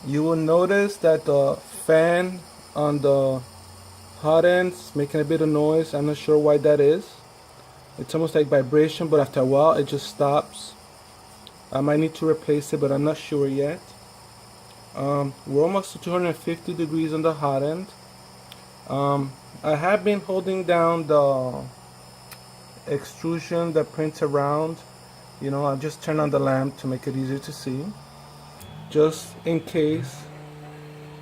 You will notice that the fan on the hot end is making a bit of noise. I'm not sure why that is. It's almost like vibration, but after a while it just stops. I might need to replace it, but I'm not sure yet. We're almost to 250 degrees on the hot end. I have been holding down the extrusion that prints around. I'll just turn on the lamp to make it easier to see. Just in case,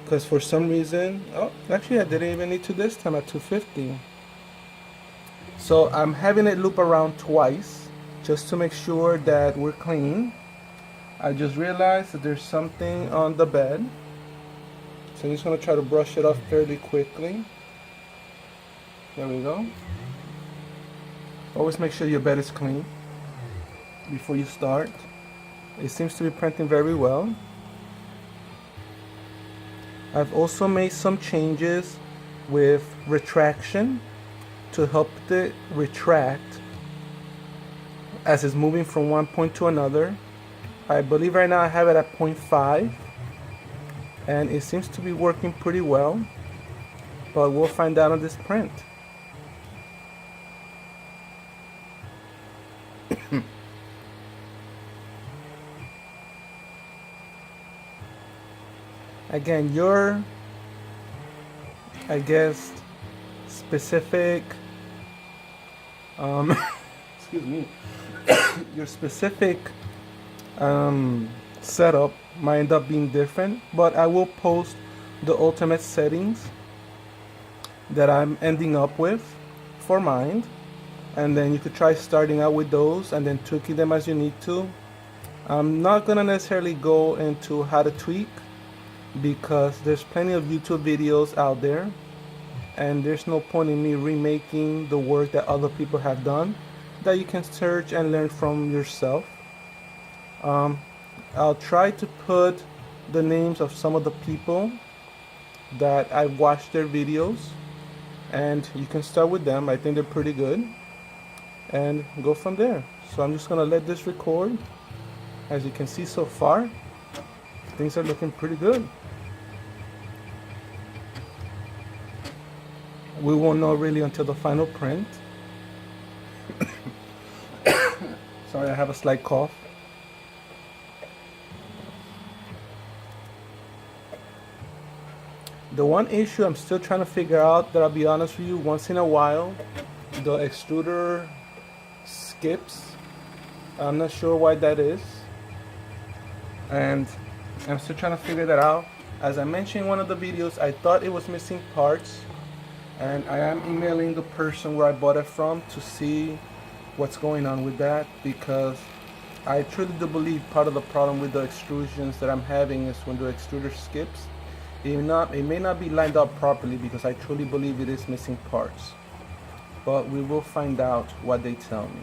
because for some reason, oh, actually I didn't even need to this time at 250. So I'm having it loop around twice just to make sure that we're clean. I just realized that there's something on the bed. So I'm just going to try to brush it off fairly quickly. There we go. Always make sure your bed is clean before you start. It seems to be printing very well. I've also made some changes with retraction to help it retract as it's moving from one point to another. I believe right now I have it at 0.5 and it seems to be working pretty well, but we'll find out on this print. Again, your, I guess, specific, excuse me, your specific setup might end up being different, but I will post the ultimate settings that I'm ending up with for mine, and then you could try starting out with those and then tweaking them as you need to. I'm not gonna necessarily go into how to tweak because there's plenty of YouTube videos out there and there's no point in me remaking the work that other people have done that you can search and learn from yourself. I'll try to put the names of some of the people that I watched their videos and you can start with them. I think they're pretty good and go from there. So I'm just gonna let this record. As you can see so far, things are looking pretty good. We won't know really until the final print. Sorry, I have a slight cough. The one issue I'm still trying to figure out, that I'll be honest with you, once in a while, the extruder skips. I'm not sure why that is. And I'm still trying to figure that out. As I mentioned in one of the videos, I thought it was missing parts. And I am emailing the person where I bought it from to see what's going on with that, because I truly do believe part of the problem with the extrusions that I'm having is when the extruder skips. It may not be lined up properly because I truly believe it is missing parts. But we will find out what they tell me.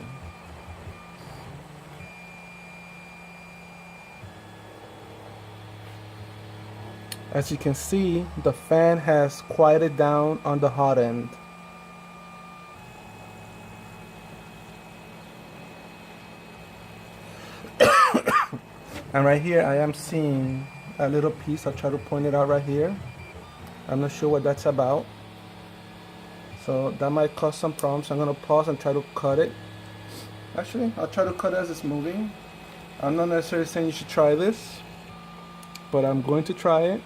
As you can see, the fan has quieted down on the hot end. And right here I am seeing a little piece. I'll try to point it out right here. I'm not sure what that's about. So that might cause some problems. I'm gonna pause and try to cut it. Actually, I'll try to cut it as it's moving. I'm not necessarily saying you should try this, but I'm going to try it.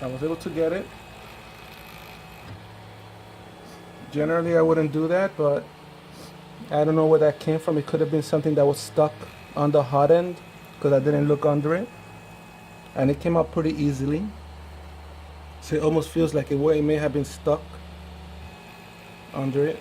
I was able to get it. Generally I wouldn't do that, but I don't know where that came from. It could have been something that was stuck on the hot end because I didn't look under it, and it came out pretty easily. So it almost feels like it may have been stuck under it.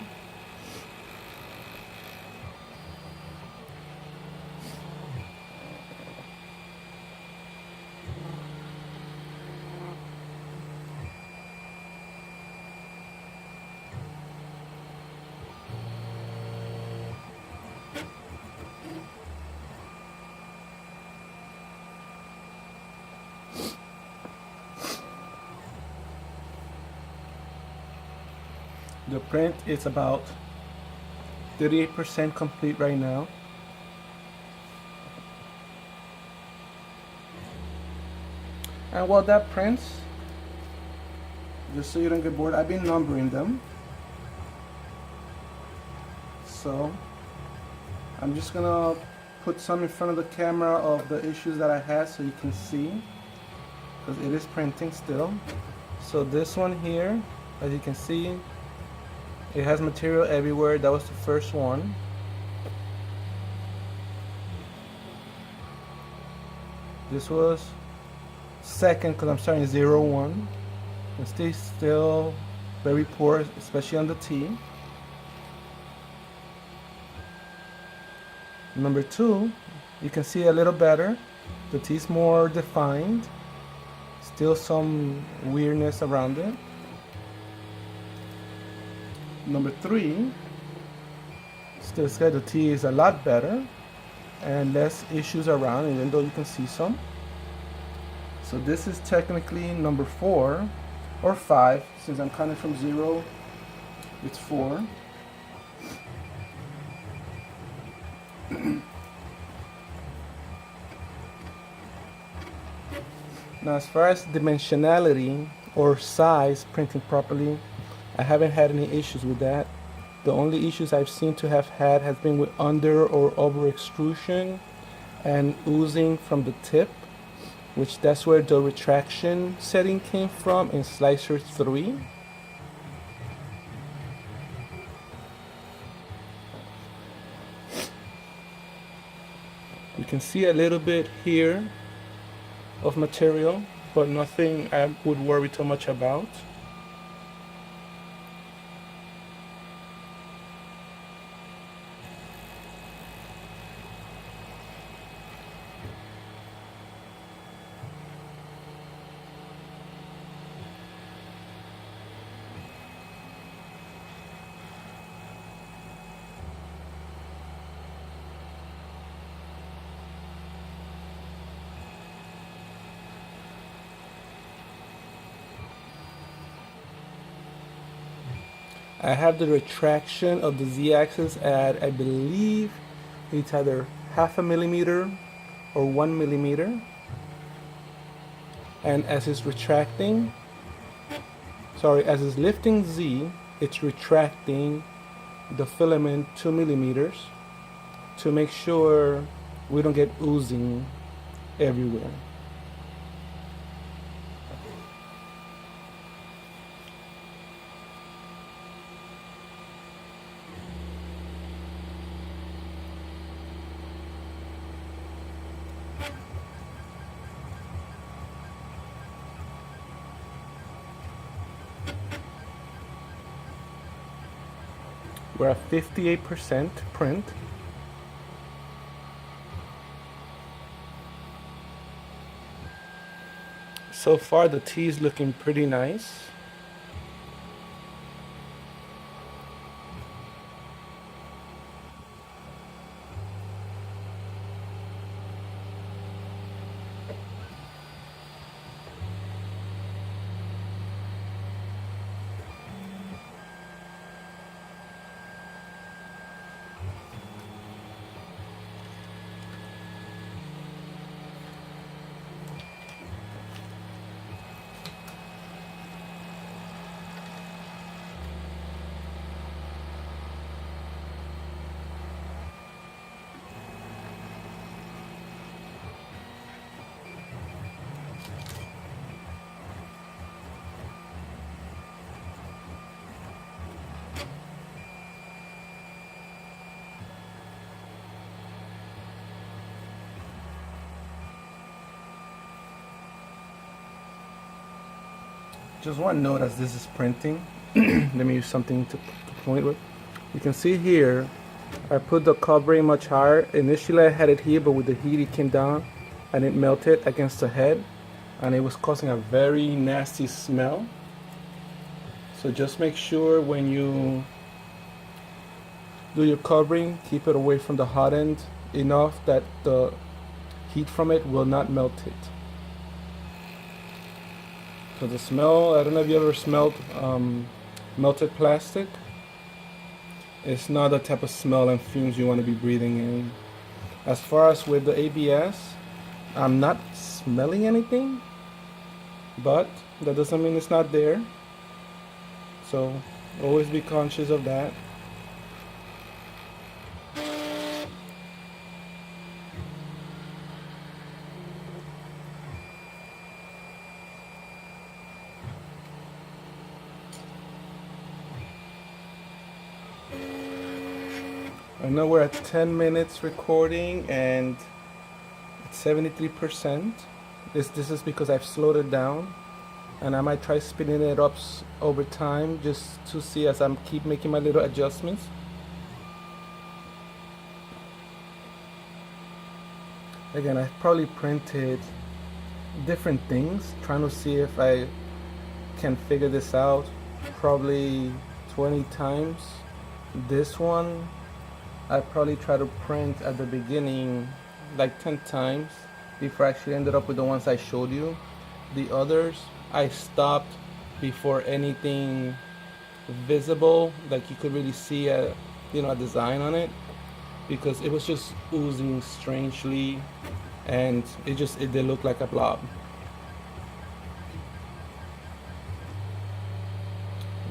The print is about 38% complete right now. And while that prints, just so you don't get bored, I've been numbering them. So I'm just gonna put some in front of the camera of the issues that I had so you can see, because it is printing still. So this one here, as you can see, it has material everywhere. That was the first one. This was second, because I'm starting 0-1. It's still very poor, especially on the T. Number 2, you can see a little better. The T is more defined. Still some weirdness around it. Number 3, still said the T is a lot better and less issues around, even though you can see some. So this is technically number 4 or 5, since I'm counting from 0, it's 4. Now, as far as dimensionality or size, printing properly, I haven't had any issues with that. The only issues I've seen to have had has been with under or over extrusion and oozing from the tip, which that's where the retraction setting came from in Slicer 3. You can see a little bit here of material, but nothing I would worry too much about. I have the retraction of the Z-axis at, I believe it's either 0.5 millimeter or 1 millimeter. And as it's retracting, as it's lifting Z, it's retracting the filament 2 millimeters to make sure we don't get oozing everywhere. We're at 58% print. So far the T is looking pretty nice. Just one note as this is printing. Let me use something to point with. You can see here, I put the covering much higher. Initially I had it here, but with the heat it came down and it melted against the head and it was causing a very nasty smell. So just make sure when you do your covering, keep it away from the hot end enough that the heat from it will not melt it. So the smell, I don't know if you ever smelled melted plastic. It's not the type of smell and fumes you want to be breathing in. As far as with the ABS, I'm not smelling anything. but that doesn't mean it's not there. So always be conscious of that. I know we're at 10 minutes recording and it's 73%. This is because I've slowed it down, and I might try speeding it up over time just to see as I'm keep making my little adjustments. Again, I probably printed different things trying to see if I can figure this out probably 20 times. This one I probably try to print at the beginning like 10 times before I actually ended up with the ones I showed you. The others I stopped before anything visible, like you could really see a design on it, because it was just oozing strangely and it did look like a blob.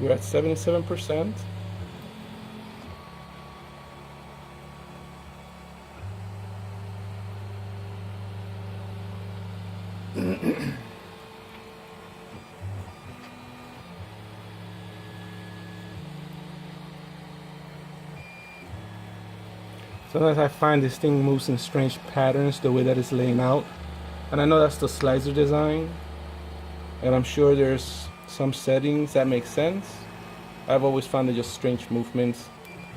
We're at 77%. Sometimes I find this thing moves in strange patterns the way that it's laying out. And I know that's the slicer design. And I'm sure there's some settings that make sense. I've always found it just strange movements.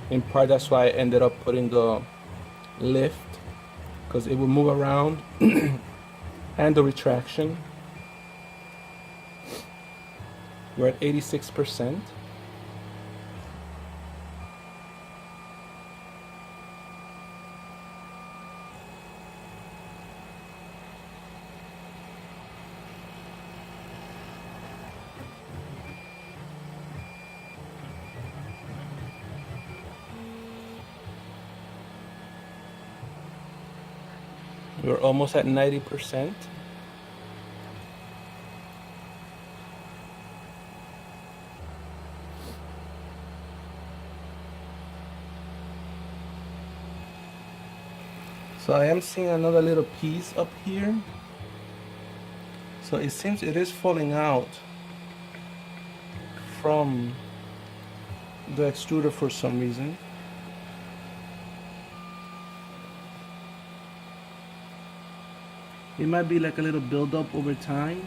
In part, that's why I ended up putting the lift, because it will move around, and the retraction. We're at 86%. We're almost at 90%. So I am seeing another little piece up here. So it seems it is falling out from the extruder for some reason. It might be like a little buildup over time.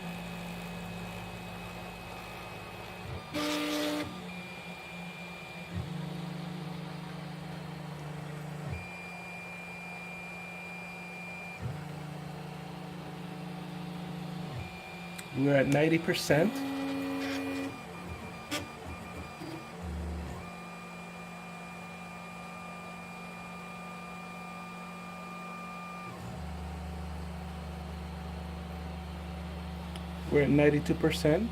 We're at 90%. We're at 92%.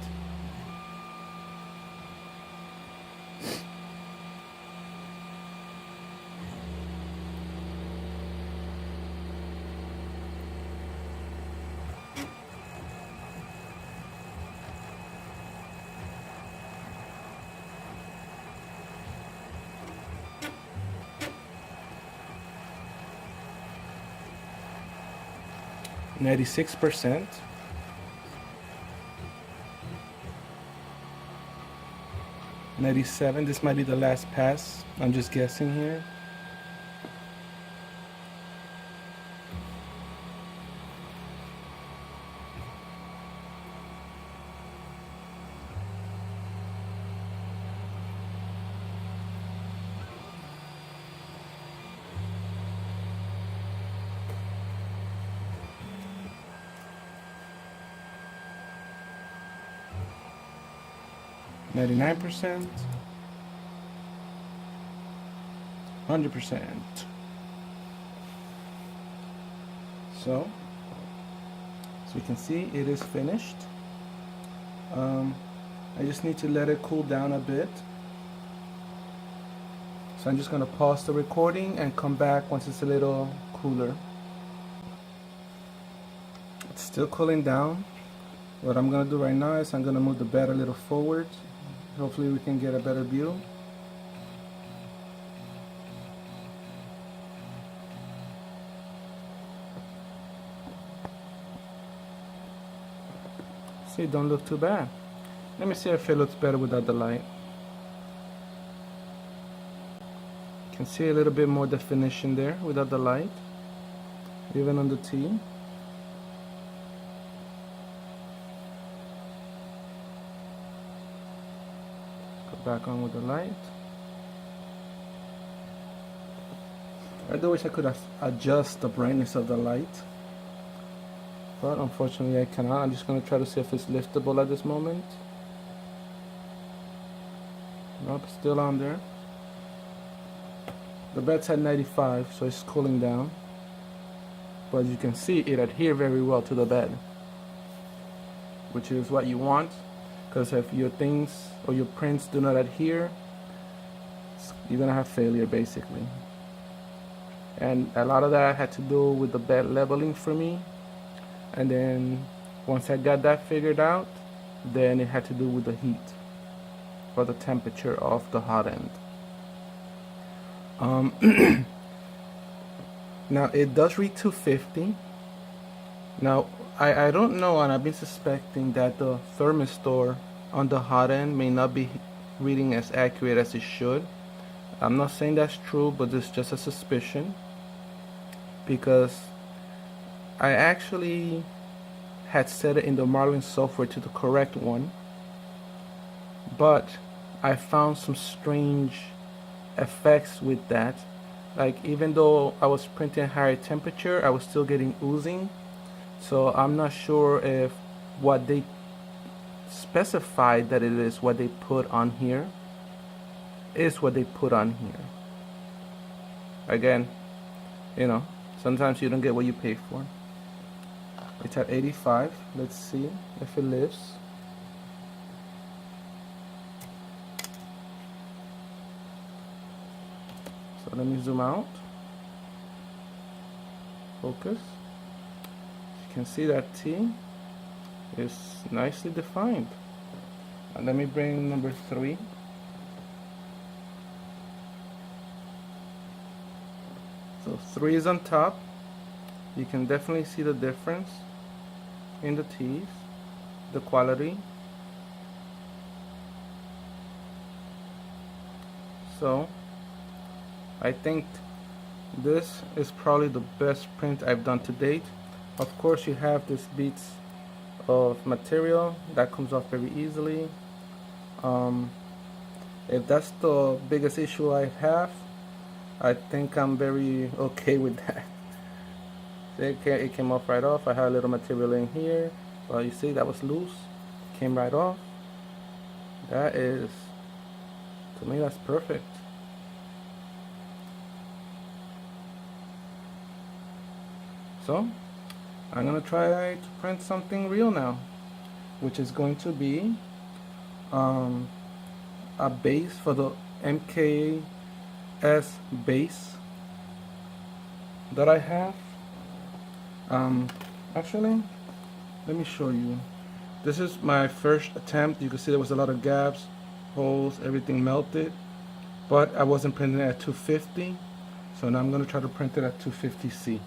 %. 97. This might be the last pass. I'm just guessing here. %, 100%. So you can see it is finished. I just need to let it cool down a bit. So I'm just going to pause the recording and come back once it's a little cooler. It's still cooling down. What I'm gonna do right now is I'm gonna move the bed a little forward. Hopefully we can get a better view. See, it don't look too bad. Let me see if it looks better without the light. You can see a little bit more definition there without the light, even on the T. Go back on with the light. I do wish I could adjust the brightness of the light, but unfortunately I cannot. I'm just going to try to see if it's liftable at this moment. Nope, still on there. The bed's at 95, so it's cooling down, but you can see it adheres very well to the bed, which is what you want, because if your things or your prints do not adhere, you're gonna have failure basically. And a lot of that had to do with the bed leveling for me, and then once I got that figured out, then it had to do with the heat or the temperature of the hot end. Now it does read 250. Now I don't know, and I've been suspecting that the thermistor on the hot end may not be reading as accurate as it should. I'm not saying that's true, but it's just a suspicion, because I actually had set it in the Marlin software to the correct one, but I found some strange effects with that. Like, even though I was printing higher temperature, I was still getting oozing. So I'm not sure if what they specified that it is what they put on here is what they put on here. Again, you know, sometimes you don't get what you pay for. It's at 85. Let's see if it lifts. So let me zoom out. Focus. You can see that T is nicely defined. And let me bring number 3. So 3 is on top. You can definitely see the difference in the T's, the quality. So I think this is probably the best print I've done to date. Of course, you have this bits of material that comes off very easily. If that's the biggest issue I have, I think I'm very okay with that. It came off right off. I had a little material in here, but you see that was loose. Came right off. That is, to me, that's perfect. So I'm gonna try to print something real now, which is going to be a base for the MKS base that I have. Actually, let me show you. This is my first attempt. You can see there was a lot of gaps, holes, everything melted, but I wasn't printing it at 250, so now I'm going to try to print it at 250C.